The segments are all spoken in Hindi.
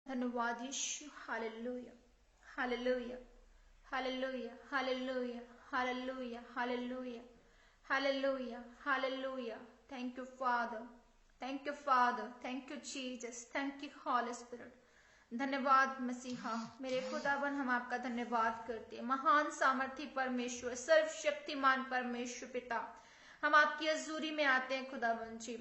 धन्यवाद Yeshu. Hallelujah, hallelujah, hallelujah, hallelujah, hallelujah, hallelujah, hallelujah, hallelujah. Thank you father, thank you father, thank you Jesus, thank you Holy Spirit. धन्यवाद मसीहा, मेरे खुदावन हम आपका धन्यवाद करते हैं। महान सामर्थी परमेश्वर, सर्वशक्तिमान परमेश्वर पिता, हम आपकी हजूरी में आते हैं खुदावन जी।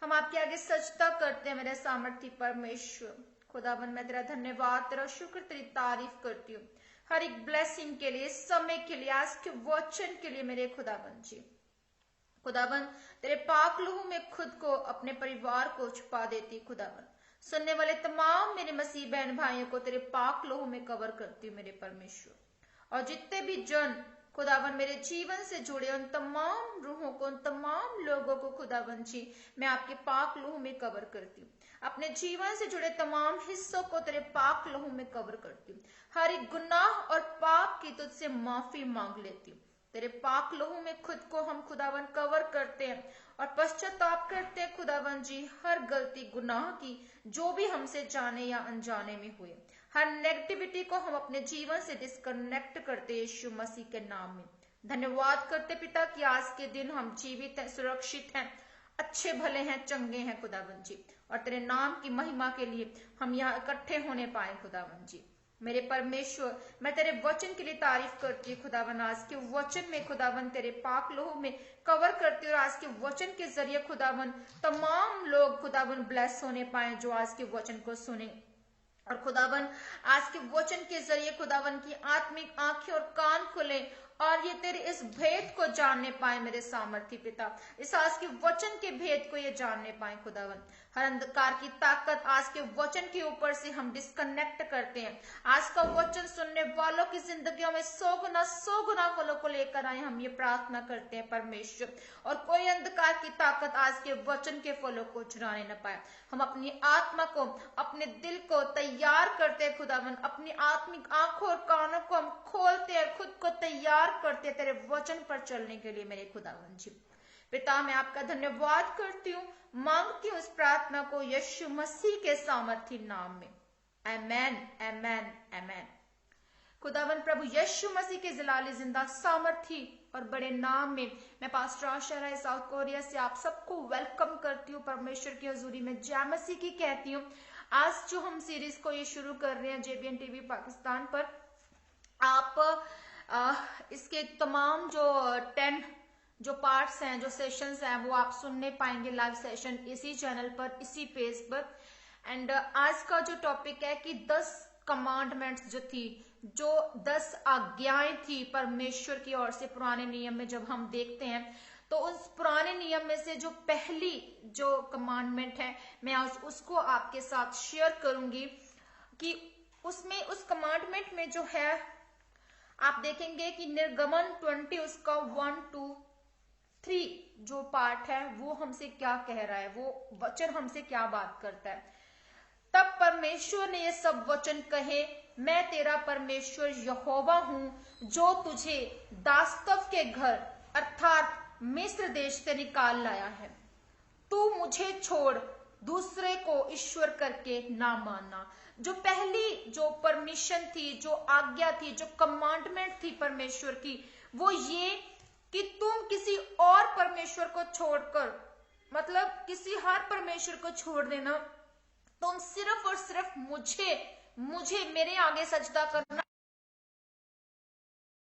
हम आपके आगे सजदा करते हैं मेरे सामर्थी परमेश्वर। खुदावन मैं तेरा धन्यवाद, तेरा शुक्र, तेरी तारीफ करती हूँ हर एक ब्लेसिंग के लिए, समय के लिए, आज के वचन के लिए मेरे खुदावन जी। खुदावन तेरे पाक लहू में खुद को, अपने परिवार को छुपा देती। खुदावन सुनने वाले तमाम मेरे मसीह बहन भाइयों को तेरे पाक लहू में कवर करती हूँ मेरे परमेश्वर। और जितने भी जन खुदावन मेरे जीवन से जुड़े, उन तमाम रूहों को, उन तमाम लोगों को खुदावन जी मैं आपके पाक लहू में कवर करती हूँ। अपने जीवन से जुड़े तमाम हिस्सों को तेरे पाक लहू में कवर करती हूँ। हर एक गुनाह और पाप की तुझसे माफी मांग लेती हूँ। तेरे पाक लहू में खुद को हम खुदावन कवर करते हैं और पश्चाताप करते हैं खुदावन जी हर गलती गुनाह की जो भी हमसे जाने या अनजाने में हुए। हर नेगेटिविटी को हम अपने जीवन से डिस्कनेक्ट करते हैं यीशु मसीह के नाम में। धन्यवाद करते पिता कि आज के दिन हम जीवित हैं, सुरक्षित हैं, अच्छे भले हैं, चंगे हैं खुदावन जी। और तेरे नाम की महिमा के लिए हम यहाँ इकट्ठे होने पाए खुदावन जी। मेरे परमेश्वर मैं तेरे वचन के लिए तारीफ करती हूँ खुदावन। आज के वचन में खुदावन तेरे पाक लहू में कवर करती हूँ और आज के वचन के जरिए खुदावन तमाम लोग खुदावन ब्लेस होने पाए जो आज के वचन को सुने। और खुदावन आज के वचन के जरिए खुदावन की आत्मिक आंखें और कान खुले और ये तेरे इस भेद को जानने पाए मेरे सामर्थी पिता। इस आज के वचन के भेद को ये जानने पाए खुदावन। हर अंधकार की ताकत आज के वचन के ऊपर से हम डिस्कनेक्ट करते हैं। आज का वचन सुनने वालों की जिंदगियों में 100 गुना फलों को लेकर आए, हम ये प्रार्थना करते हैं परमेश्वर। और कोई अंधकार की ताकत आज के वचन के फलों को चुराने न पाए। हम अपनी आत्मा को, अपने दिल को तैयार करते हैं खुदावन। अपनी आत्मिक आंखों और कानों को हम खोलते हैं, खुद को तैयार करते हैं तेरे वचन पर चलने के लिए मेरे खुदावन जी। पिता मैं आपका धन्यवाद करती हूँ, मांगती हूँ इस प्रार्थना को यीशु मसीह के सामर्थी नाम में। आमेन, आमेन, आमेन। खुदावन प्रभु यीशु मसीह के जलाली जिंदा सामर्थी और बड़े नाम में मैं पास्टर आशा राय साउथ कोरिया से आप सबको वेलकम करती हूँ परमेश्वर की हजूरी में। जय मसीह की कहती हूँ। आज जो हम सीरीज को ये शुरू कर रहे हैं जेबीएन टीवी पाकिस्तान पर, आप इसके तमाम जो 10 जो पार्ट्स हैं, जो सेशंस हैं, वो आप सुनने पाएंगे लाइव सेशन इसी चैनल पर, इसी पेज पर। एंड आज का जो टॉपिक है कि 10 कमांडमेंट्स जो थी, जो 10 आज्ञाएं थी परमेश्वर की ओर से पुराने नियम में जब हम देखते हैं, तो उस पुराने नियम में से जो पहली जो कमांडमेंट है मैं उसको आपके साथ शेयर करूंगी कि उसमें, उस कमांडमेंट में जो है आप देखेंगे कि निर्गमन 20 उसका 1 to 3 जो पार्ट है वो हमसे क्या कह रहा है, वो वचन हमसे क्या बात करता है। तब परमेश्वर ने ये सब वचन कहे, मैं तेरा परमेश्वर यहोवा हूं जो तुझे दास्तव के घर अर्थात मिस्र देश से निकाल लाया है। तू मुझे छोड़ दूसरे को ईश्वर करके ना मानना। जो पहली जो परमिशन थी, जो आज्ञा थी, जो कमांडमेंट थी परमेश्वर की, वो ये कि तुम किसी और परमेश्वर को छोड़कर, मतलब किसी हर परमेश्वर को छोड़ देना, तुम सिर्फ और सिर्फ मुझे मेरे आगे सजदा करना।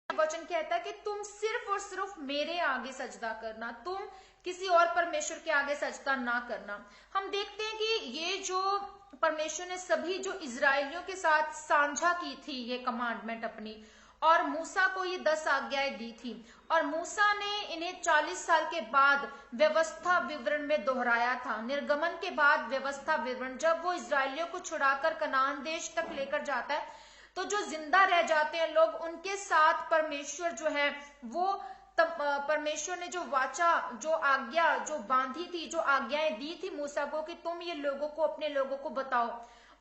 वचन कहता है कि तुम सिर्फ और सिर्फ मेरे आगे सजदा करना, तुम किसी और परमेश्वर के आगे सजदा ना करना। हम देखते हैं कि ये जो परमेश्वर ने सभी जो इजरायलियों के साथ साझा की थी ये कमांडमेंट अपनी, और मूसा को ये 10 आज्ञाएं दी थी, और मूसा ने इन्हें 40 साल के बाद व्यवस्था विवरण में दोहराया था। निर्गमन के बाद व्यवस्था विवरण, जब वो इजरायलियों को छुड़ाकर कनान देश तक लेकर जाता है, तो जो जिंदा रह जाते हैं लोग, उनके साथ परमेश्वर जो है वो परमेश्वर ने जो वाचा, जो आज्ञा जो बांधी थी, जो आज्ञाएं दी थी मूसा को कि तुम ये लोगों को, अपने लोगों को बताओ,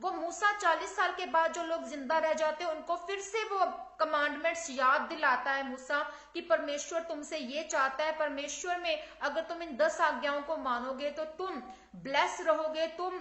वो मूसा 40 साल के बाद जो लोग जिंदा रह जाते हैं उनको फिर से वो कमांडमेंट्स याद दिलाता है मूसा कि परमेश्वर तुमसे ये चाहता है। परमेश्वर में अगर तुम इन 10 आज्ञाओं को मानोगे तो तुम ब्लेस रहोगे, तुम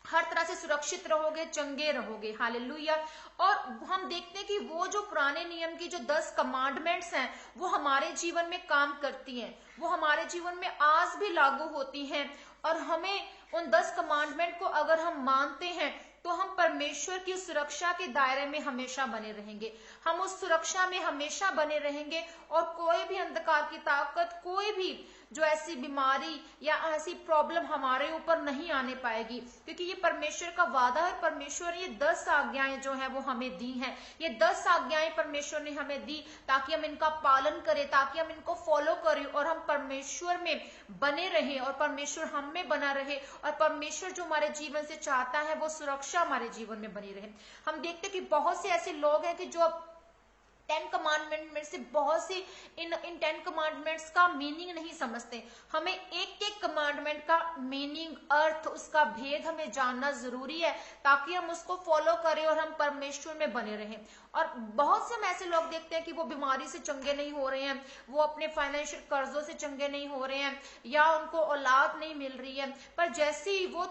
हर तरह से सुरक्षित रहोगे, चंगे रहोगे। हालेलुया। और हम देखते हैं कि वो जो पुराने नियम की जो 10 कमांडमेंट्स हैं वो हमारे जीवन में काम करती हैं, वो हमारे जीवन में आज भी लागू होती हैं। और हमें उन 10 कमांडमेंट को अगर हम मानते हैं तो हम परमेश्वर की सुरक्षा के दायरे में हमेशा बने रहेंगे, हम उस सुरक्षा में हमेशा बने रहेंगे। और कोई भी अंधकार की ताकत, कोई भी जो ऐसी बीमारी या ऐसी प्रॉब्लम हमारे ऊपर नहीं आने पाएगी, क्योंकि ये परमेश्वर का वादा है। परमेश्वर ये 10 आज्ञाएं जो है वो हमें दी हैं, ये 10 आज्ञाएं परमेश्वर ने हमें दी ताकि हम इनका पालन करें, ताकि हम इनको फॉलो करें और हम परमेश्वर में बने रहें और परमेश्वर हम में बना रहे। और परमेश्वर जो हमारे जीवन से चाहता है वो सुरक्षा हमारे जीवन में बनी रहे। हम देखते हैं कि बहुत से ऐसे लोग हैं कि जो 10 कमांडमेंट में से बहुत सी इन 10 कमांडमेंट्स का मीनिंग नहीं समझते। हमें एक एक कमांडमेंट का मीनिंग, अर्थ, उसका भेद हमें जानना जरूरी है ताकि हम उसको फॉलो करें और हम परमेश्वर में बने रहें। और बहुत से हम ऐसे लोग देखते हैं कि वो बीमारी से चंगे नहीं हो रहे हैं, वो अपने फाइनेंशियल कर्जों से चंगे नहीं हो रहे हैं, या उनको औलाद नहीं मिल रही है। पर जैसे ही वो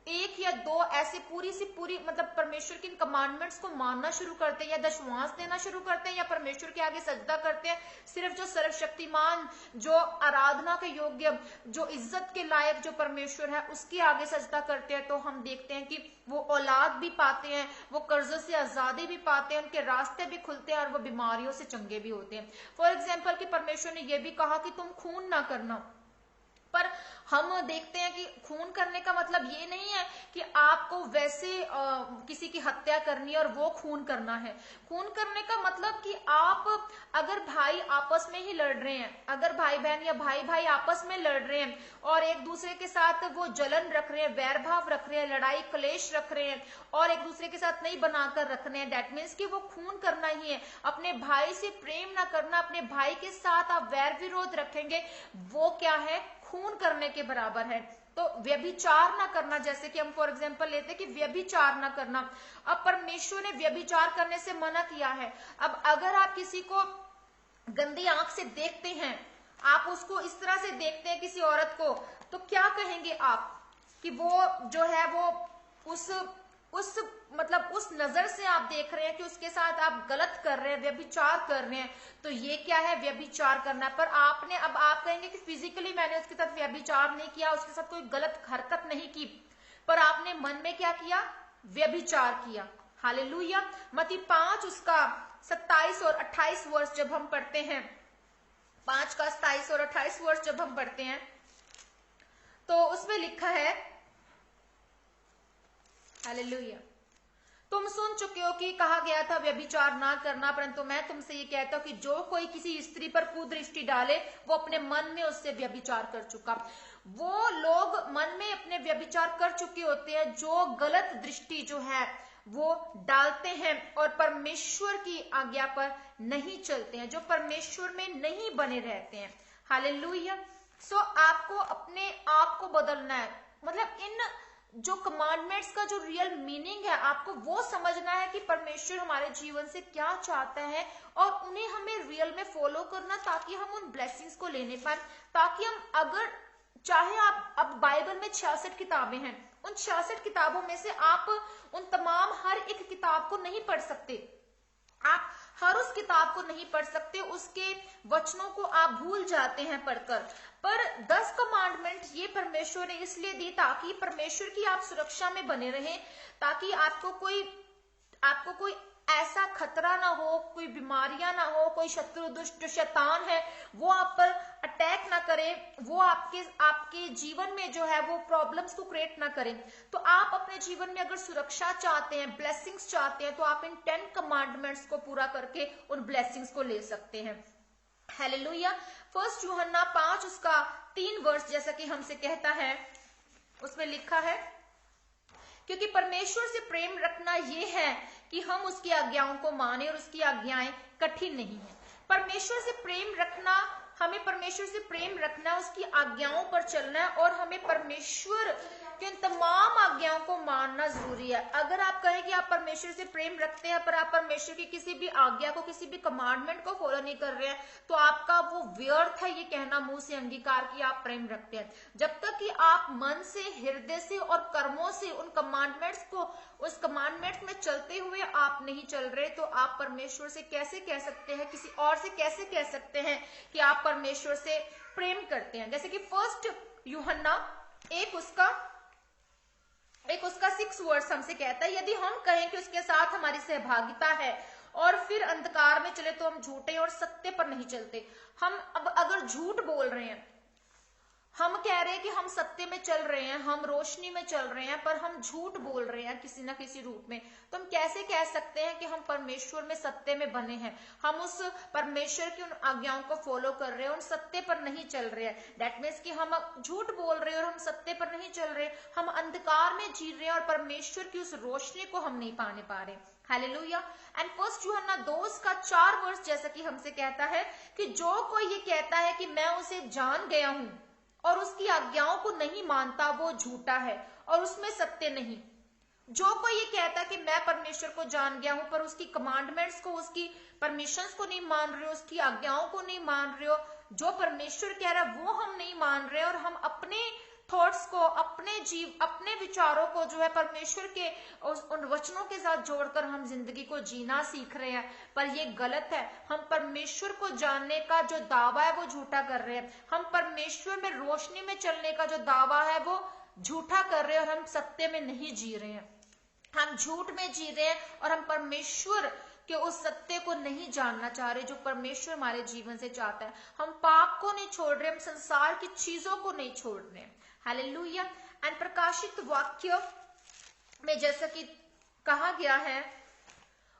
एक या दो ऐसे पूरी सी पूरी मतलब परमेश्वर के इन कमांडमेंट्स को मानना शुरू करते हैं, या दशवांश देना शुरू करते हैं, या परमेश्वर के आगे सजदा करते हैं, सिर्फ जो सर्वशक्तिमान, जो आराधना के योग्य, जो इज्जत के लायक जो परमेश्वर है उसके आगे सजदा करते हैं, तो हम देखते हैं कि वो औलाद भी पाते हैं, वो कर्जों से आजादी भी पाते हैं, उनके रास्ते भी खुलते हैं और वो बीमारियों से चंगे भी होते हैं। फॉर एग्जाम्पल कि परमेश्वर ने यह भी कहा कि तुम खून ना करना, पर हम देखते हैं कि खून करने का मतलब ये नहीं है कि आपको वैसे किसी की हत्या करनी है और वो खून करना है। खून करने का मतलब कि आप अगर भाई आपस में ही लड़ रहे हैं, अगर भाई बहन या भाई भाई आपस में लड़ रहे हैं और एक दूसरे के साथ वो जलन रख रहे हैं, वैर भाव रख रहे हैं, लड़ाई क्लेश रख रहे हैं और एक दूसरे के साथ नहीं बनाकर रख रहे हैं, दैट मीन्स कि वो खून करना ही है। अपने भाई से प्रेम ना करना, अपने भाई के साथ आप वैर विरोध रखेंगे, वो क्या है? खून करने के बराबर है। तो व्यभिचार ना करना, जैसे कि हम फॉर एग्जांपल लेते हैं कि व्यभिचार ना करना। अब परमेश्वर ने व्यभिचार करने से मना किया है। अब अगर आप किसी को गंदी आंख से देखते हैं, आप उसको इस तरह से देखते हैं किसी औरत को, तो क्या कहेंगे आप कि वो जो है वो उस मतलब उस नजर से आप देख रहे हैं कि उसके साथ आप गलत कर रहे हैं, व्यभिचार कर रहे हैं। तो ये क्या है? व्यभिचार करना। पर आपने, अब आप कहेंगे कि फिजिकली मैंने उसके साथ व्यभिचार नहीं किया, उसके साथ कोई गलत हरकत नहीं की, पर आपने मन में क्या किया? व्यभिचार किया। हालेलुया। मत्ती 5 उसका 27 और 28 वर्ष जब हम पढ़ते हैं, 5 का 27 और 28 वर्ष जब हम पढ़ते हैं तो उसमें लिखा है, हालेलुया, तुम सुन चुके हो कि कहा गया था व्यभिचार ना करना, परंतु मैं तुमसे ये कहता हूं कि जो कोई किसी स्त्री पर कुदृष्टि डाले वो अपने मन में उससे व्यभिचार कर चुका। वो लोग मन में अपने व्यभिचार कर चुके होते हैं जो गलत दृष्टि जो है वो डालते हैं और परमेश्वर की आज्ञा पर नहीं चलते हैं, जो परमेश्वर में नहीं बने रहते हैं। हालेलुया। सो आपको अपने आप को बदलना है, मतलब इन जो कमांडमेंट्स का जो रियल मीनिंग है आपको वो समझना है कि परमेश्वर हमारे जीवन से क्या चाहता है और उन्हें हमें रियल में फॉलो करना, ताकि हम उन ब्लेसिंग्स को लेने पाए। ताकि हम, अगर चाहे आप, अब बाइबल में 66 किताबें हैं, उन 66 किताबों में से आप उन तमाम हर एक किताब को नहीं पढ़ सकते, आप हर उस किताब को नहीं पढ़ सकते, उसके वचनों को आप भूल जाते हैं पढ़कर। पर 10 कमांडमेंट ये परमेश्वर ने इसलिए दी ताकि परमेश्वर की आप सुरक्षा में बने रहें, ताकि आपको कोई ऐसा खतरा ना हो, कोई बीमारियां ना हो, कोई शत्रु दुष्ट शैतान है वो आप पर अटैक ना करे, वो आपके जीवन में जो है वो प्रॉब्लम्स को क्रिएट ना करें। तो आप अपने जीवन में अगर सुरक्षा चाहते हैं, ब्लेसिंग्स चाहते हैं, तो आप इन 10 कमांडमेंट्स को पूरा करके उन ब्लेसिंग्स को ले सकते हैं। हालेलुया। 1 यूहन्ना 5 उसका 3 वर्ष जैसा कि हमसे कहता है, उसमें लिखा है, क्योंकि परमेश्वर से प्रेम रखना यह है कि हम उसकी आज्ञाओं को माने और उसकी आज्ञाएं कठिन नहीं है। परमेश्वर से प्रेम रखना, हमें परमेश्वर से प्रेम रखना, उसकी आज्ञाओं पर चलना है और हमें परमेश्वर कि उन तमाम आज्ञाओं को मानना जरूरी है। अगर आप कहें कि आप परमेश्वर से प्रेम रखते हैं पर आप परमेश्वर की किसी भी आज्ञा को, किसी भी कमांडमेंट को फॉलो नहीं कर रहे हैं, तो आपका वो व्यर्थ है ये कहना मुंह से अंगीकार कि आप प्रेम रखते हैं। जब तक कि आप मन से, हृदय से और कर्मों से उन कमांडमेंट्स को, उस कमांडमेंट में चलते हुए आप नहीं चल रहे, तो आप परमेश्वर से कैसे कह सकते हैं, किसी और से कैसे कह सकते हैं कि आप परमेश्वर से प्रेम करते हैं। जैसे कि 1 यूहन्ना एक उसका 6 वर्ष हमसे कहता है, यदि हम कहें कि उसके साथ हमारी सहभागिता है और फिर अंधकार में चले तो हम झूठे और सत्य पर नहीं चलते। हम अब अगर झूठ बोल रहे हैं, हम कह रहे हैं कि हम सत्य में चल रहे हैं, हम रोशनी में चल रहे हैं, पर हम झूठ बोल रहे हैं किसी ना किसी रूप में, तो हम कैसे कह सकते हैं कि हम परमेश्वर में, सत्य में बने हैं? हम उस परमेश्वर की उन आज्ञाओं को फॉलो कर रहे हैं, उन सत्य पर नहीं चल रहे हैं। दैट मीन्स कि हम झूठ बोल रहे हैं और हम सत्य पर नहीं चल रहे, हम अंधकार में जी रहे हैं और परमेश्वर की उस रोशनी को हम नहीं पाने पा रहे। हालेलुया। एंड 1 यूहन्ना 2:4 वर्ष जैसा कि हमसे कहता है कि जो कोई ये कहता है कि मैं उसे जान गया हूं और उसकी आज्ञाओं को नहीं मानता, वो झूठा है और उसमें सत्य नहीं। जो कोई ये कहता है कि मैं परमेश्वर को जान गया हूं पर उसकी कमांडमेंट्स को, उसकी परमिशंस को नहीं मान रहे हो, उसकी आज्ञाओं को नहीं मान रहे हो, जो परमेश्वर कह रहा है वो हम नहीं मान रहे और हम अपने थॉट्स को, अपने विचारों को जो है परमेश्वर के उन वचनों के साथ जोड़कर हम जिंदगी को जीना सीख रहे हैं, पर ये गलत है। हम परमेश्वर को जानने का जो दावा है वो झूठा कर रहे हैं। हम परमेश्वर में रोशनी में चलने का जो दावा है वो झूठा कर रहे हैं और हम सत्य में नहीं जी रहे हैं, हम झूठ में जी रहे हैं और हम परमेश्वर कि उस सत्य को नहीं जानना चाह रहे जो परमेश्वर हमारे जीवन से चाहता है। हम पाप को नहीं छोड़ रहे, हम संसार की चीजों को नहीं छोड़ रहे। हालेलुया। एंड प्रकाशित वाक्य में जैसा कि कहा गया है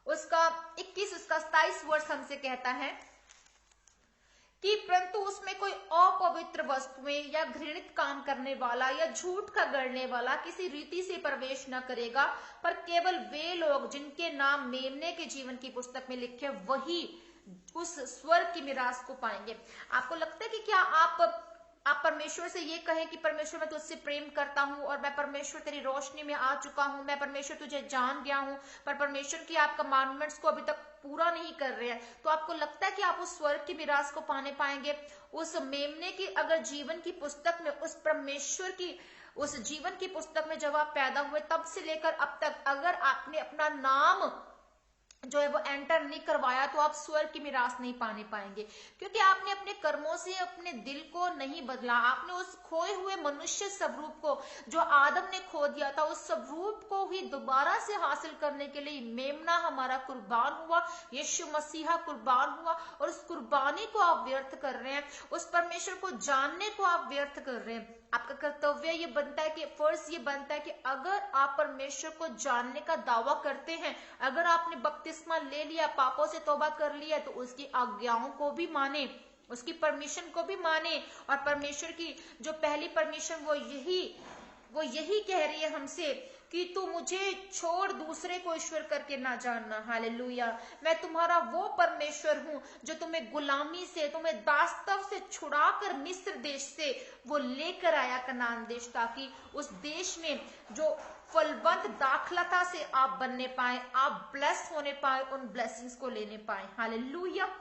उसका 21 उसका 27 वर्ष हमसे कहता है कि परंतु उसमें कोई अपवित्र वस्तुएं या घृणित काम करने वाला या झूठ का गढ़ने वाला किसी रीति से प्रवेश न करेगा, पर केवल वे लोग जिनके नाम मेमने के जीवन की पुस्तक में लिखे वही उस स्वर्ग की मिरास को पाएंगे। आपको लगता है कि क्या आप परमेश्वर से ये कहें कि परमेश्वर मैं तुझसे प्रेम करता हूं और मैं परमेश्वर तेरी रोशनी में आ चुका हूं, मैं परमेश्वर तुझे जान गया हूं, पर परमेश्वर की आप कमांडमेंट्स को अभी तक पूरा नहीं कर रहे हैं, तो आपको लगता है कि आप उस स्वर्ग की मिरास को पाने पाएंगे? उस मेमने की अगर जीवन की पुस्तक में, उस परमेश्वर की उस जीवन की पुस्तक में जब आप पैदा हुए तब से लेकर अब तक अगर आपने अपना नाम जो है वो एंटर नहीं करवाया तो आप स्वर्ग की मिरास नहीं पाने पाएंगे, क्योंकि आपने अपने कर्मों से अपने दिल को नहीं बदला। आपने उस खोए हुए मनुष्य स्वरूप को जो आदम ने खो दिया था, उस स्वरूप को ही दोबारा से हासिल करने के लिए मेमना हमारा कुर्बान हुआ, यीशु मसीहा कुर्बान हुआ, और उस कुर्बानी को आप व्यर्थ कर रहे हैं, उस परमेश्वर को जानने को आप व्यर्थ कर रहे हैं। आपका कर्तव्य ये बनता है कि फर्ज ये बनता है कि अगर आप परमेश्वर को जानने का दावा करते हैं, अगर आपने बपतिस्मा ले लिया, पापों से तौबा कर लिया, तो उसकी आज्ञाओं को भी माने, उसकी परमिशन को भी माने। और परमेश्वर की जो पहली परमिशन वो यही कह रही है हमसे कि तू मुझे छोड़ दूसरे को ईश्वर करके ना जानना। हालेलुया। मैं तुम्हारा वो परमेश्वर हूं जो तुम्हें गुलामी से, तुम्हें दास्तव से छुड़ाकर मिस्र देश से वो लेकर आया कनान देश, ताकि उस देश में जो फलवंत दाखलता से आप बनने पाए, आप ब्लेस होने पाए, उन ब्लेसिंग्स को लेने पाए। हालेलुया।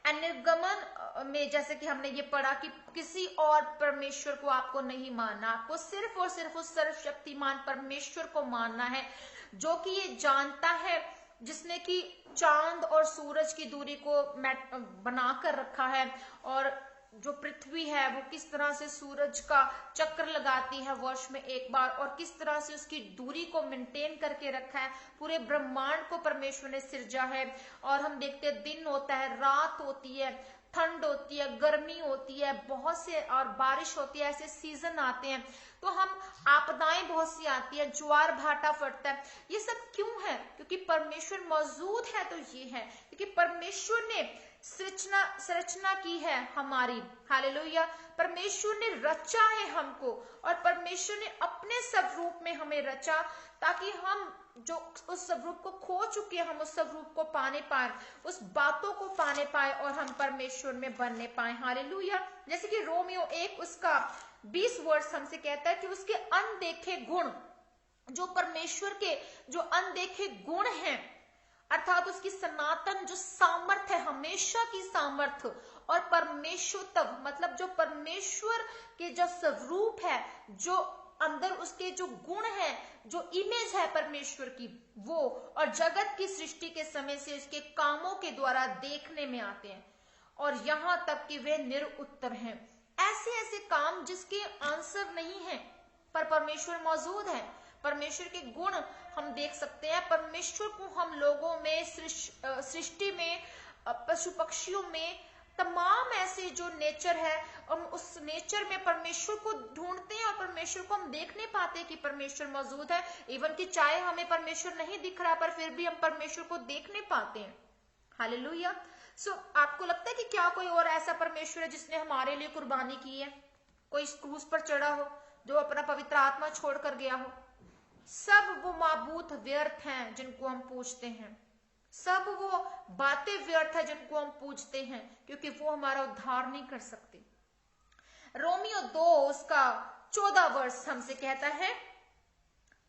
निर्गमन में जैसे कि हमने ये पढ़ा कि किसी और परमेश्वर को आपको नहीं मानना, आपको सिर्फ और सिर्फ उस सर्वशक्तिमान परमेश्वर को मानना है जो कि ये जानता है, जिसने कि चांद और सूरज की दूरी को बनाकर रखा है, और जो पृथ्वी है वो किस तरह से सूरज का चक्र लगाती है वर्ष में एक बार, और किस तरह से उसकी दूरी को मेंटेन करके रखा है। पूरे ब्रह्मांड को परमेश्वर ने सिरजा है, और हम देखते हैं दिन होता है, रात होती है, ठंड होती है, गर्मी होती है, बहुत से और बारिश होती है, ऐसे सीजन आते हैं, तो हम आपदाएं बहुत सी आती है, ज्वार भाटा फटता है। ये सब क्यों है? क्योंकि परमेश्वर मौजूद है। तो ये है क्योंकि परमेश्वर ने संरचना की है हमारी। हालेलुया। परमेश्वर ने रचा है हमको, और परमेश्वर ने अपने स्वरूप में हमें रचा, ताकि हम जो उस स्वरूप को खो चुके हैं, हम उस स्वरूप को पाने पाए, उस बातों को पाने पाए, और हम परमेश्वर में बनने पाए। हालेलुया। जैसे कि रोमियो 1 उसका 20 वर्ष हमसे कहता है कि उसके अनदेखे गुण, जो परमेश्वर के जो अनदेखे गुण हैं, अर्थात उसकी सनातन जो सामर्थ है, हमेशा की सामर्थ, और परमेश्वरत्व मतलब जो परमेश्वर के जो स्वरूप है, जो अंदर उसके जो गुण है, जो इमेज है परमेश्वर की, वो और जगत की सृष्टि के समय से उसके कामों के द्वारा देखने में आते हैं, और यहां तक कि वे निरुत्तर हैं। ऐसे ऐसे काम जिसके आंसर नहीं है, पर परमेश्वर मौजूद है। परमेश्वर के गुण हम देख सकते हैं। परमेश्वर को हम लोगों में, सृष्टि में, पशु पक्षियों में, तमाम ऐसे जो नेचर है, हम उस नेचर में परमेश्वर को ढूंढते हैं और परमेश्वर को हम देख नहीं पाते कि परमेश्वर मौजूद है। इवन कि चाहे हमें परमेश्वर नहीं दिख रहा, पर फिर भी हम परमेश्वर को देख नहीं पाते हैं। हालेलुया। आपको लगता है कि क्या कोई और ऐसा परमेश्वर है जिसने हमारे लिए कुर्बानी की है? कोई क्रूस पर चढ़ा हो, जो अपना पवित्र आत्मा छोड़कर गया हो? सब वो माबूद व्यर्थ हैं जिनको हम पूछते हैं, सब वो बातें व्यर्थ है जिनको हम पूछते हैं, क्योंकि वो हमारा उद्धार नहीं कर सकते। रोमियो 2 उसका 14 वर्ष हमसे कहता है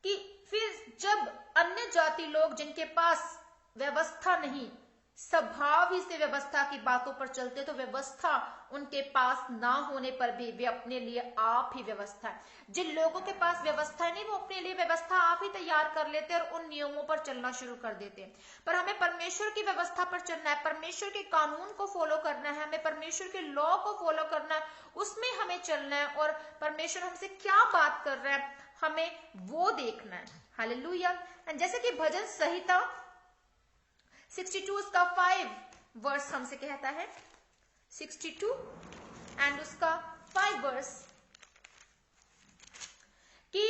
कि फिर जब अन्य जाति लोग जिनके पास व्यवस्था नहीं, स्वभाव ही से व्यवस्था की बातों पर चलते, तो व्यवस्था उनके पास ना होने पर भी वे अपने लिए आप ही व्यवस्था है। जिन लोगों के पास व्यवस्था नहीं, वो अपने लिए व्यवस्था आप ही तैयार कर लेते हैं और उन नियमों पर चलना शुरू कर देते हैं। पर हमें परमेश्वर की व्यवस्था पर चलना है, परमेश्वर के कानून को फॉलो करना है, हमें परमेश्वर के लॉ को फॉलो करना है, उसमें हमें चलना है, और परमेश्वर हमसे क्या बात कर रहा है हमें वो देखना है। हालेलुया। जैसे कि भजन संहिता 62 उसका 5 वर्स हमसे कहता है, 62 एंड उसका 5 वर्स, कि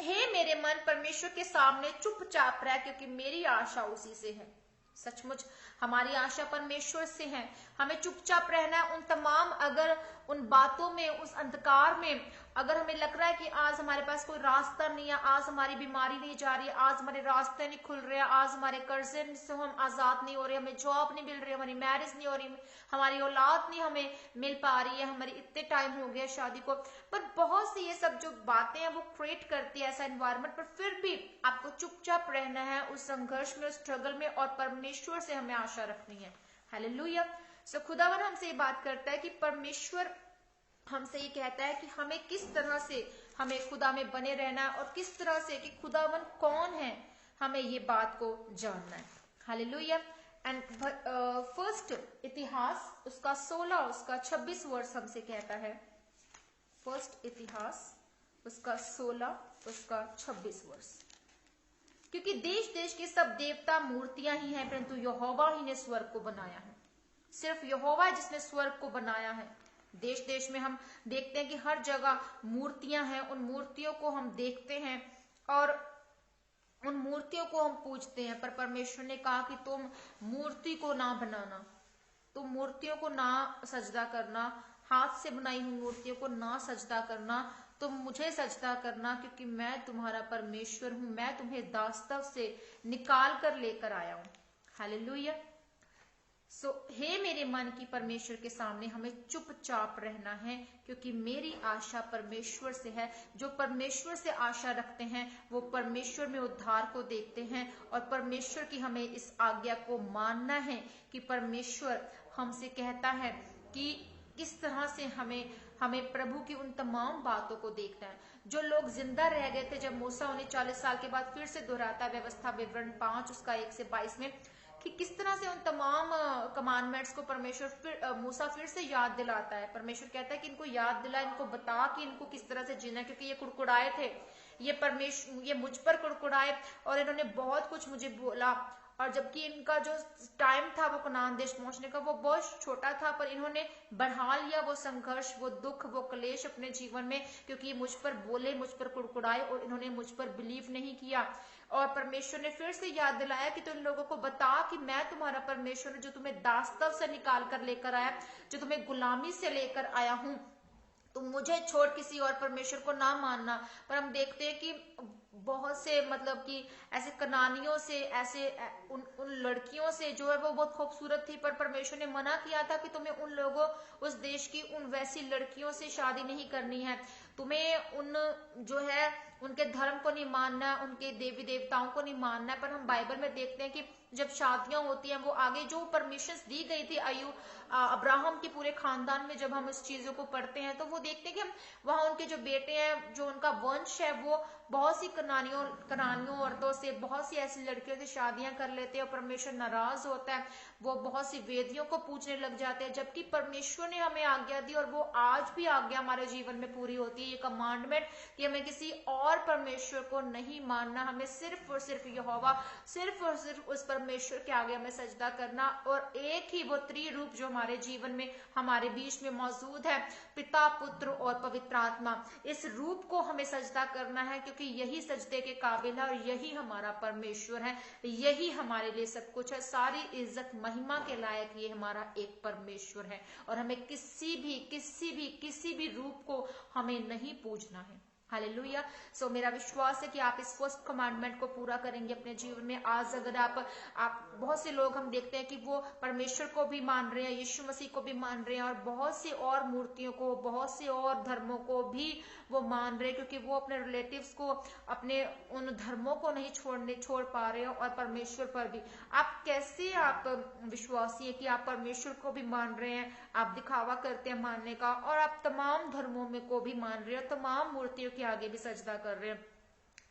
हे मेरे मन परमेश्वर के सामने चुपचाप रह, क्योंकि मेरी आशा उसी से है। सचमुच हमारी आशा परमेश्वर से है। हमें चुपचाप रहना है उन तमाम, अगर उन बातों में, उस अंधकार में, अगर हमें लग रहा है कि आज हमारे पास कोई रास्ता नहीं है, आज हमारी बीमारी नहीं जा रही है, आज हमारे रास्ते नहीं खुल रहे, आज हमारे कर्जे से हम आजाद नहीं हो रहे, हमें जॉब नहीं मिल रही, हमारी मैरिज नहीं हो रही, हमारी औलाद नहीं हमें मिल पा रही है, हमारी इतने टाइम हो गया शादी को, पर बहुत सी ये सब जो बातें हैं वो क्रिएट करती है ऐसा एनवायरमेंट, पर फिर भी आपको चुपचाप रहना है उस संघर्ष में, उस स्ट्रगल में, और परमेश्वर से हमें आशा रखनी है। हालेलुया। खुदावन हमसे ये बात करता है कि परमेश्वर हमसे ये कहता है कि हमें किस तरह से हमें खुदा में बने रहना है, और किस तरह से कि खुदावन कौन है, हमें ये बात को जानना है। हालेलुया। एंड फर्स्ट इतिहास उसका 16 उसका 26 वर्ष हमसे कहता है, फर्स्ट इतिहास उसका 16 उसका 26 वर्ष, क्योंकि देश देश के सब देवता मूर्तियां ही हैं, परंतु यहोवा ही ने स्वर्ग को बनाया है। सिर्फ यहोवा है जिसने स्वर्ग को बनाया है। देश देश में हम देखते हैं कि हर जगह मूर्तियां हैं, उन मूर्तियों को हम देखते हैं और उन मूर्तियों को हम पूजते हैं, पर परमेश्वर ने कहा कि तुम मूर्ति को ना बनाना, तुम मूर्तियों को ना सजदा करना, हाथ से बनाई हुई मूर्तियों को ना सजदा करना, तुम मुझे सजदा करना, क्योंकि मैं तुम्हारा परमेश्वर हूं, मैं तुम्हें दास्तव से निकाल कर लेकर आया हूं। हालेलुया। हे मेरे मन की परमेश्वर के सामने हमें चुपचाप रहना है, क्योंकि मेरी आशा परमेश्वर से है। जो परमेश्वर से आशा रखते हैं वो परमेश्वर में उद्धार को देखते हैं, और परमेश्वर की हमें इस आज्ञा को मानना है कि परमेश्वर हमसे कहता है कि किस तरह से हमें प्रभु की उन तमाम बातों को देखना है। जो लोग जिंदा रह गए थे जब मूसा उन्हें 40 साल के बाद फिर से दोहराता व्यवस्था विवरण 5 उसका 1 से 22 में, कि किस तरह से उन तमाम कमांडमेंट्स को परमेश्वर मूसा फिर से याद दिलाता है। परमेश्वर कहता है कि इनको याद दिला, इनको बता कि इनको किस तरह से जीना है, क्योंकि ये कुड़कुड़ाए थे, ये मुझ पर कुड़कुड़ाए और इन्होंने बहुत कुछ मुझे बोला, और जबकि इनका जो टाइम था वो कनान देश पहुंचने का वो बहुत छोटा था, पर इन्होंने बढ़ा लिया वो संघर्ष, वो दुख, वो क्लेश अपने जीवन में, क्योंकि ये मुझ पर बोले, मुझ पर कुड़कुड़ाए और इन्होंने मुझ पर बिलीव नहीं किया। और परमेश्वर ने फिर से याद दिलाया कि तुम लोगों को बता कि मैं तुम्हारा परमेश्वर हूं, जो तुम्हें दास्तव से निकाल कर लेकर आया, जो तुम्हें गुलामी से लेकर आया हूं। तुम मुझे छोड़ किसी और परमेश्वर को ना मानना। पर हम देखते हैं कि बहुत से मतलब कि ऐसे कनानियों से, ऐसे उन लड़कियों से जो है वो बहुत खूबसूरत थी, पर परमेश्वर ने मना किया था कि तुम्हें उन लोगों, उस देश की उन वैसी लड़कियों से शादी नहीं करनी है। तुम्हें उन जो है उनके धर्म को नहीं मानना है, उनके देवी देवताओं को नहीं मानना है। पर हम बाइबल में देखते हैं कि जब शादियां होती हैं, वो आगे जो परमिशन दी गई थी अब्राहम के पूरे खानदान में, जब हम इस चीजों को पढ़ते हैं तो वो देखते हैं कि हम वहां उनके जो बेटे हैं, जो उनका वंश है, वो बहुत सी कनानियों औरतों से, बहुत सी ऐसी लड़कियों से शादियां कर लेते हैं और परमेश्वर नाराज होता है। वो बहुत सी वेदियों को पूजने लग जाते हैं, जबकि परमेश्वर ने हमें आज्ञा दी और वो आज भी आज्ञा हमारे जीवन में पूरी होती है। ये कमांडमेंट कि हमें किसी और परमेश्वर को नहीं मानना, हमें सिर्फ और सिर्फ यहोवा, सिर्फ और सिर्फ उस परमेश्वर के आगे हमें सजदा करना। और एक ही वो त्रिरूप जो हमारे जीवन में हमारे बीच में मौजूद है, पिता, पुत्र और पवित्र आत्मा, इस रूप को हमें सजदा करना है, क्योंकि यही सजदे के काबिल है और यही हमारा परमेश्वर है, यही हमारे लिए सब कुछ है। सारी इज्जत महिमा के लायक ये हमारा एक परमेश्वर है और हमें किसी भी रूप को हमें नहीं पूजना है। हालेलुया। सो मेरा विश्वास है कि आप इस फर्स्ट कमांडमेंट को पूरा करेंगे अपने जीवन में। आज अगर आप बहुत से लोग हम देखते हैं कि वो परमेश्वर को भी मान रहे हैं, यीशु मसीह को भी मान रहे हैं और बहुत सी और मूर्तियों को, बहुत से और धर्मों को भी वो मान रहे हैं, क्योंकि वो अपने रिलेटिव्स को, अपने उन धर्मों को नहीं छोड़ पा रहे हैं और परमेश्वर पर भी। आप कैसे आप विश्वासी है कि आप परमेश्वर को भी मान रहे हैं, आप दिखावा करते हैं मानने का, और आप तमाम धर्मों में को भी मान रहे हैं, तमाम मूर्तियों के आगे भी सजदा कर रहे हैं।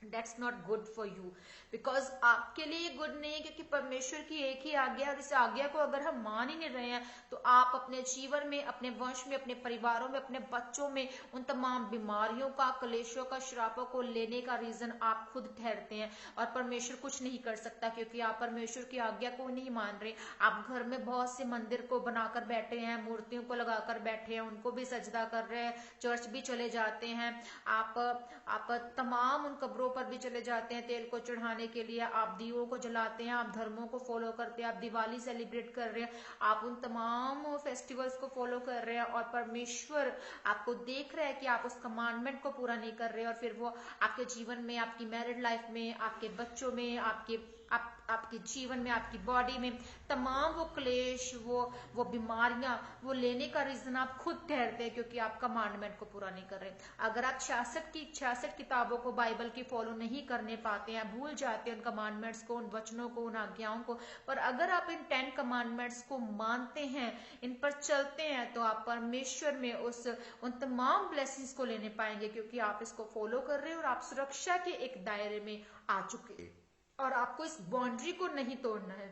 That's not good for you, because आपके लिए गुड नहीं है, क्योंकि परमेश्वर की एक ही आज्ञा है और इस आज्ञा को अगर हम मान ही नहीं रहे हैं तो आप अपने जीवन में, अपने वंश में, अपने परिवारों में, अपने बच्चों में उन तमाम बीमारियों का, क्लेशों का, श्रापों को लेने का रीजन आप खुद ठहरते हैं और परमेश्वर कुछ नहीं कर सकता, क्योंकि आप परमेश्वर की आज्ञा को नहीं मान रहे। आप घर में बहुत से मंदिर को बनाकर बैठे हैं, मूर्तियों को लगाकर बैठे हैं, उनको भी सजदा कर रहे हैं, चर्च भी चले जाते हैं, आप तमाम उन कब्रों पर भी चले जाते हैं तेल को चढ़ाने के लिए, आप दीयों को जलाते हैं, आप धर्मों को फॉलो करते हैं, आप दिवाली सेलिब्रेट कर रहे हैं, आप उन तमाम फेस्टिवल्स को फॉलो कर रहे हैं और परमेश्वर आपको देख रहे हैं कि आप उस कमांडमेंट को पूरा नहीं कर रहे और फिर वो आपके जीवन में, आपकी मैरिड लाइफ में, आपके बच्चों में, आपके जीवन में, आपकी बॉडी में तमाम वो क्लेश, वो बीमारियां, वो लेने का रीजन आप खुद ठहरते हैं, क्योंकि आप कमांडमेंट को पूरा नहीं कर रहे। अगर आप 66 किताबों को, बाइबल की फॉलो नहीं करने पाते हैं, भूल जाते हैं उन कमांडमेंट्स को, उन वचनों को, उन आज्ञाओं को, पर अगर आप इन 10 कमांडमेंट्स को मानते हैं, इन पर चलते हैं, तो आप परमेश्वर में उन तमाम ब्लेसिंग्स को लेने पाएंगे, क्योंकि आप इसको फॉलो कर रहे हैं और आप सुरक्षा के एक दायरे में आ चुके हैं और आपको इस बाउंड्री को नहीं तोड़ना है।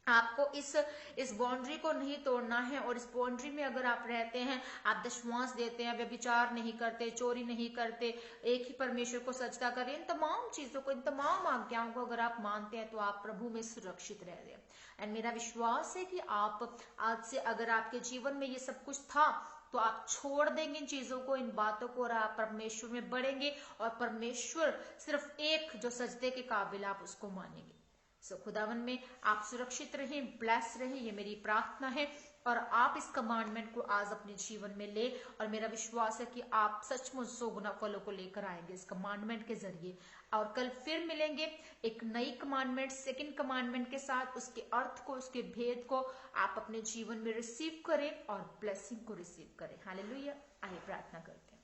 आपको इस बाउंड्री को नहीं तोड़ना है और इस बाउंड्री में अगर आप रहते हैं, आप दशमांश देते हैं, व्यभिचार नहीं करते, चोरी नहीं करते, एक ही परमेश्वर को सजदा करें, इन तमाम चीजों को, इन तमाम आज्ञाओं को अगर आप मानते हैं तो आप प्रभु में सुरक्षित रह रहे हैं। एंड मेरा विश्वास है कि आप आज से, अगर आपके जीवन में ये सब कुछ था, तो आप छोड़ देंगे इन चीजों को, इन बातों को, और आप परमेश्वर में बढ़ेंगे और परमेश्वर सिर्फ एक जो सजदे के काबिल, आप उसको मानेंगे। सो खुदावन में आप सुरक्षित रहें, ब्लेस रहें, ये मेरी प्रार्थना है और आप इस कमांडमेंट को आज अपने जीवन में ले, और मेरा विश्वास है कि आप सचमुच 100 गुना फलों को लेकर आएंगे इस कमांडमेंट के जरिए। और कल फिर मिलेंगे एक नई कमांडमेंट, सेकंड कमांडमेंट के साथ, उसके अर्थ को, उसके भेद को आप अपने जीवन में रिसीव करें और ब्लेसिंग को रिसीव करें। हालेलुया। आइए प्रार्थना करते हैं।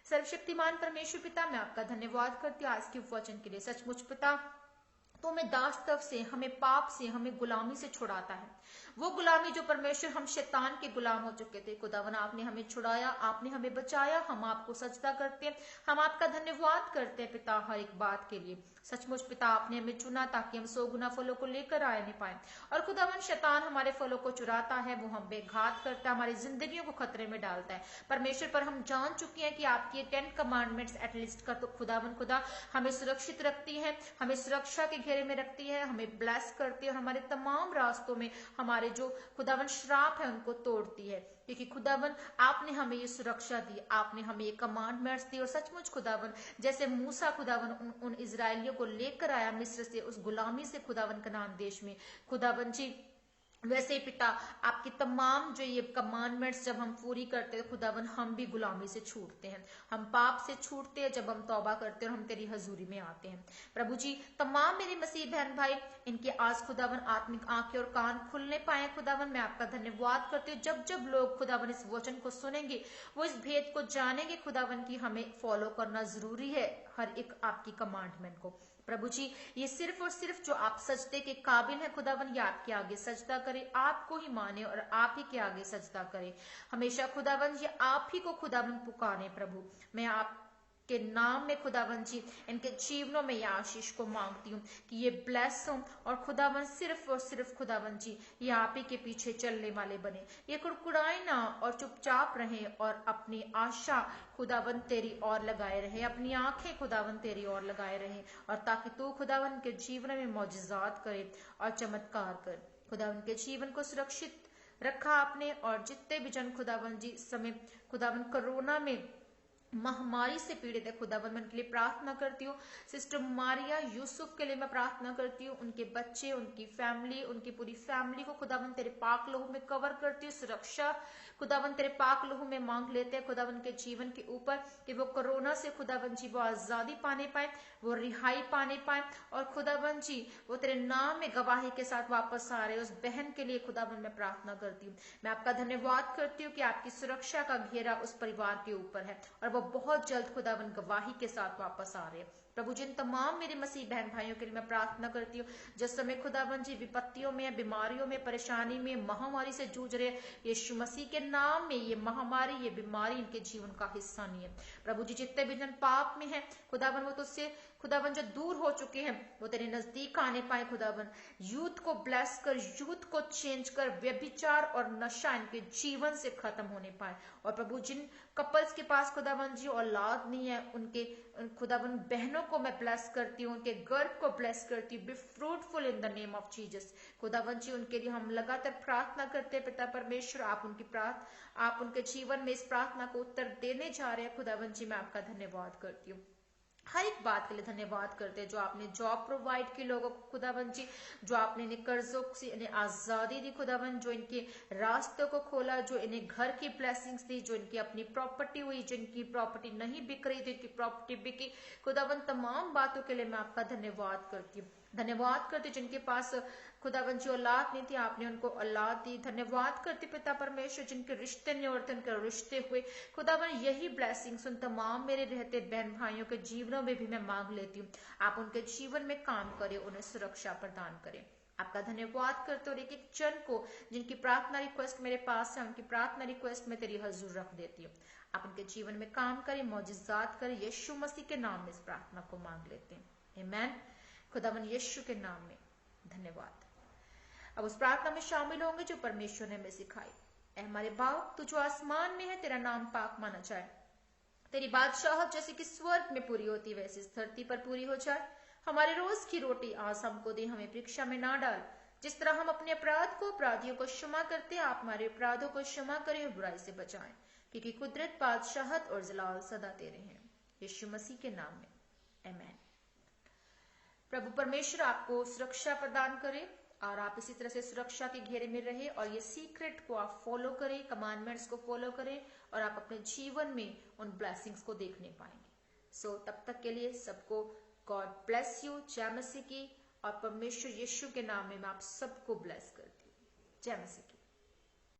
सर्वशक्तिमान परमेश्वर पिता, मैं आपका धन्यवाद करती हूँ आज के वचन के लिए। सचमुच पिता, तो हमें दासत्व से, हमें पाप से, हमें गुलामी से छुड़ाता है, वो गुलामी जो परमेश्वर हम शैतान के गुलाम हो चुके थे। खुदावन आपने हमें छुड़ाया, आपने हमें बचाया, हम आपको सजदा करते हैं, हम आपका धन्यवाद करते हैं पिता हर एक बात के लिए। सचमुच पिता, आपने हमें चुना ताकि हम 100 गुना फलों को लेकर आए नहीं पाए, और खुदावन शैतान हमारे फलों को चुराता है, वो हम बेघात करता है, हमारी जिंदगियों को खतरे में डालता है परमेश्वर। पर हम जान चुके हैं कि आपकी 10 कमांडमेंट्स एटलीस्ट का तो खुदावन खुदा हमें सुरक्षित रखती है, हमें सुरक्षा के घेरे में रखती है, हमें ब्लेस करती है और हमारे तमाम रास्तों में हमारे जो खुदावन श्राप है उनको तोड़ती है, क्योंकि खुदावन आपने हमें ये सुरक्षा दी, आपने हमें ये कमांडमेंट्स दी। और सचमुच खुदावन, जैसे मूसा खुदावन उन इजरायलियों को लेकर आया मिस्र से, उस गुलामी से खुदावन कनान देश में, खुदावन जी वैसे ही पिता आपकी तमाम जो ये कमांडमेंट्स जब हम पूरी करते हैं खुदावन, हम भी गुलामी से छूटते हैं, हम पाप से छूटते हैं जब हम तौबा करते हैं और हम तेरी हजूरी में आते हैं। प्रभु जी, तमाम मेरे मसीह बहन भाई, इनके आज खुदावन आत्मिक आंखें और कान खुलने पाए खुदावन। मैं आपका धन्यवाद करती हूँ, जब जब लोग खुदावन इस वचन को सुनेंगे वो इस भेद को जानेंगे खुदावन की हमें फॉलो करना जरूरी है हर एक आपकी कमांडमेंट को। प्रभु जी, ये सिर्फ और सिर्फ जो आप सजदे के काबिल है खुदावन, ये आपके आगे सजदा करे, आपको ही माने और आप ही के आगे सजदा करे हमेशा खुदावन। ये आप ही को खुदावन पुकारे प्रभु। मैं आप के नाम में खुदावन जी इनके जीवनों में यह आशीष को मांगती हूँ कि ये ब्लेस हो और खुदावन सिर्फ और सिर्फ खुदावन जी ये आप ही के पीछे चलने वाले बने, ये कुड़कुड़ाए ना और चुपचाप रहे और अपनी आशा खुदावन तेरी ओर लगाए रहे, अपनी आंखें खुदावन तेरी ओर लगाए रहे, और ताकि तू खुदावन के जीवन में मौजज़ात करे और चमत्कार कर। खुदावन के जीवन को सुरक्षित रखा आपने, और जितने भी जन खुदावन जी इस समय खुदावन कोरोना में महामारी से पीड़ित है खुदावन, मैं उनके लिए प्रार्थना करती हूँ। सिस्टर मारिया यूसुफ के लिए मैं प्रार्थना करती हूँ, उनके बच्चे, उनकी फैमिली, उनकी पूरी फैमिली को खुदावन तेरे पाक लहू में कवर करती हूँ। सुरक्षा खुदावन तेरे पाक लहू में मांग लेते हैं खुदावन के जीवन के ऊपर, कि वो कोरोना से खुदावन जी वो आजादी पाने पाए, वो रिहाई पाने पाए, और खुदावन जी वो तेरे नाम में गवाही के साथ वापस आ रहे। उस बहन के लिए खुदावन मैं प्रार्थना करती हूँ। मैं आपका धन्यवाद करती हूँ कि आपकी सुरक्षा का घेरा उस परिवार के ऊपर है और वो बहुत जल्द खुदावन गवाही के साथ वापस आ रहे हैं। प्रभु जिन तमाम मेरे मसीह बहन भाइयों के लिए मैं प्रार्थना करती हूँ जिस समय खुदावन जी विपत्तियों में, बीमारियों में, परेशानी में, महामारी से जूझ रहे, यीशु मसीह के नाम में ये महामारी, ये बीमारी इनके जीवन का हिस्सा नहीं है। प्रभु जी जितने भी जन पाप में है खुदावन, वो तुझसे खुदावन जो दूर हो चुके हैं वो तेरे नजदीक आने पाए खुदावन। यूथ को ब्लेस कर, यूथ को चेंज कर, व्यभिचार और नशा इनके जीवन से खत्म होने पाए। और प्रभु जिन कपल्स के पास खुदावन जी औलाद नहीं है, उनके खुदावन बहनों को मैं ब्लेस करती हूँ, उनके गर्भ को ब्लेस करती हूँ। Be fruitful in the name of Jesus. खुदावन जी उनके लिए हम लगातार प्रार्थना करते हैं पिता परमेश्वर, आप उनके जीवन में इस प्रार्थना को उत्तर देने जा रहे हैं खुदावन जी। मैं आपका धन्यवाद करती हूँ, हर एक बात के लिए धन्यवाद करते हैं, जो आपने जॉब प्रोवाइड की लोगों को खुदावन जी, जो आपने इन्हें कर्जों से इन्हें आजादी दी खुदावन, जो इनके रास्तों को खोला, जो इन्हें घर की ब्लेसिंग्स दी, जो इनकी अपनी प्रॉपर्टी हुई, जिनकी प्रॉपर्टी नहीं बिक रही, जिनकी प्रॉपर्टी बिकी खुदावन, तमाम बातों के लिए मैं आपका धन्यवाद करती हूँ। धन्यवाद करती हूँ जिनके पास खुदावन जी औलाद नहीं थी, आपने उनको औलाद दी। धन्यवाद करती पिता परमेश्वर जिनके रिश्ते नहीं होते उनके रिश्ते हुए खुदावन। यही ब्लेसिंग्स उन तमाम मेरे रहते बहन भाइयों के जीवनों में भी मैं मांग लेती हूँ। आप उनके जीवन में काम करें, उन्हें सुरक्षा प्रदान करें। आपका धन्यवाद करते और एक एक जन को जिनकी प्रार्थना रिक्वेस्ट मेरे पास है, उनकी प्रार्थना रिक्वेस्ट में तेरी हजूर रख देती हूँ। आप उनके जीवन में काम करें, मौजज़ात करें, यीशु मसीह के नाम में इस प्रार्थना को मांग लेते हैं, आमीन। खुदावन यीशु के नाम में धन्यवाद। अब उस प्रार्थना में शामिल होंगे जो परमेश्वर ने हमें सिखाई। ऐ हमारे बाप, तू जो आसमान में है, तेरा नाम पाक माना जाए, तेरी बादशाहत जैसे कि स्वर्ग में पूरी होती वैसे इस धरती पर पूरी हो जाए। हमारे रोज की रोटी आज हमको दे, हमें परीक्षा में ना डाल, जिस तरह हम अपने अपराधियों को क्षमा करते, आप हमारे अपराधों को क्षमा करें और बुराई से बचाएं, क्योंकि कुदरत, बादशाहत और जलाल सदा तेरे हैं, यीशु मसीह के नाम में, आमीन। प्रभु परमेश्वर आपको सुरक्षा प्रदान करे और आप इसी तरह से सुरक्षा के घेरे में रहे और ये सीक्रेट को आप फॉलो करें, कमांडमेंट्स को फॉलो करें और आप अपने जीवन में उन ब्लेसिंग्स को देखने पाएंगे। तब तक के लिए सबको गॉड ब्लेस यू, जय मसीह की, और परमेश्वर यीशु के नाम में मैं आप सबको ब्लेस करती हूँ। जय मसीह की।